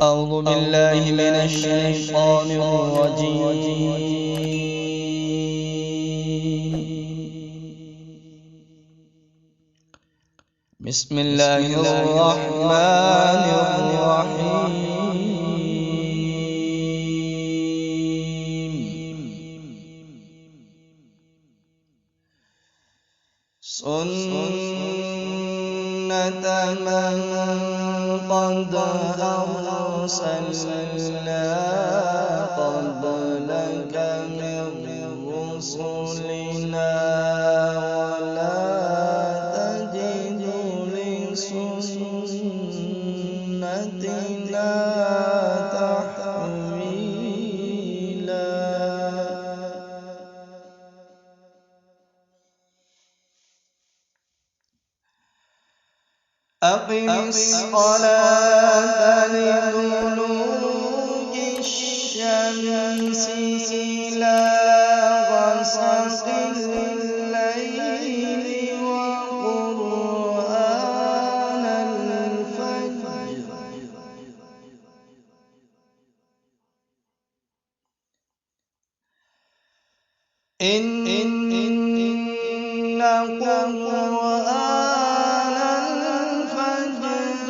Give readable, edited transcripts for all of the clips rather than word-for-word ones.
أعوذ بالله من الشيطان الرجيم. بسم الله الرحمن الرحيم. سنة من قد أرسلنا قبلك من رسلنا ولا تجد لسنتنا تحويلا. أقم الصلاة لدلوك الشمس إلى غسق الليل وقرآن الفجر إن قرآن الفجر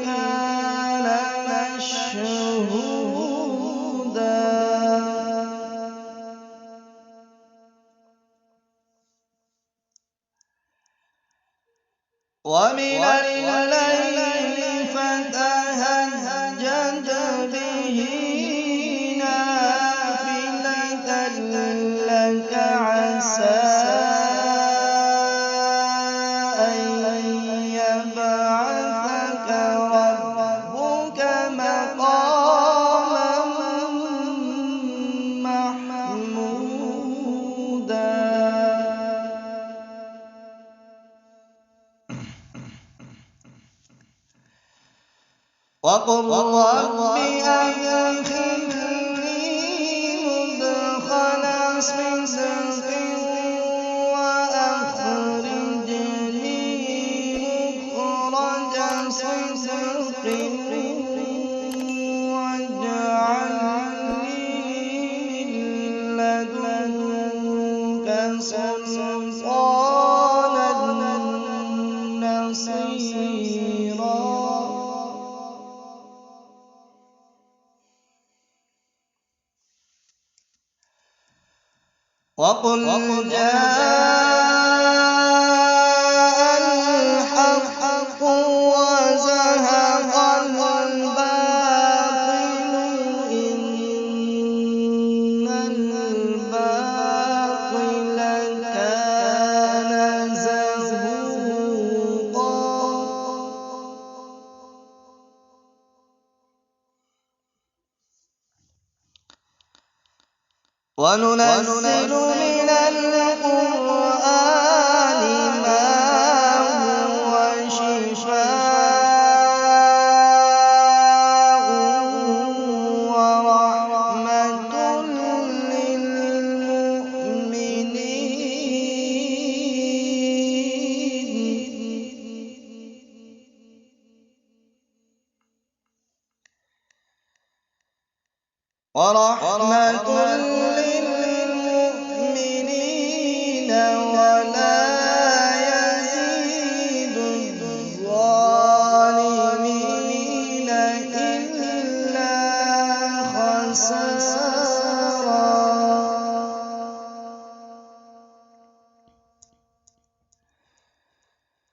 كان مشهودا. ومن الليل فتهجد به نافلة لك عسى أن يبعثك ربك مقاما محمودا. وقل رب أدخلني مدخل صدق وأخرجني مخرج صدق واجعل لي من لدنك سلطانا نصيرا. وقل جاء الحق وزهق الباطل إن الباطل كان زهوقا. وننزل من القرآن ما هو شفاء ورحمة للمؤمنين ولا يزيد الظالمين إلا خسارا.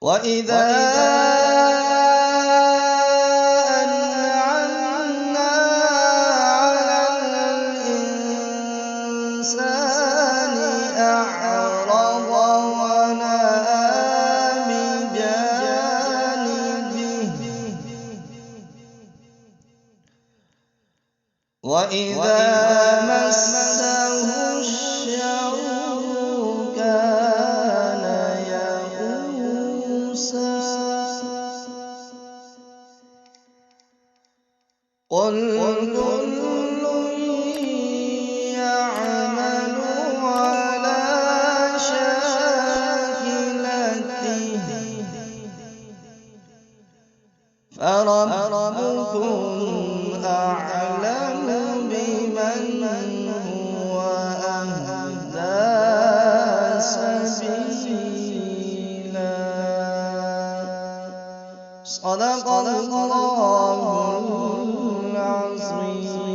وإذا أنعمنا على الإنسان أعرض ونأى بجانبه وإذا مسه الشر كان يئوسا. قل كل يعمل على شاكلته فربكم صدق الله العظيم.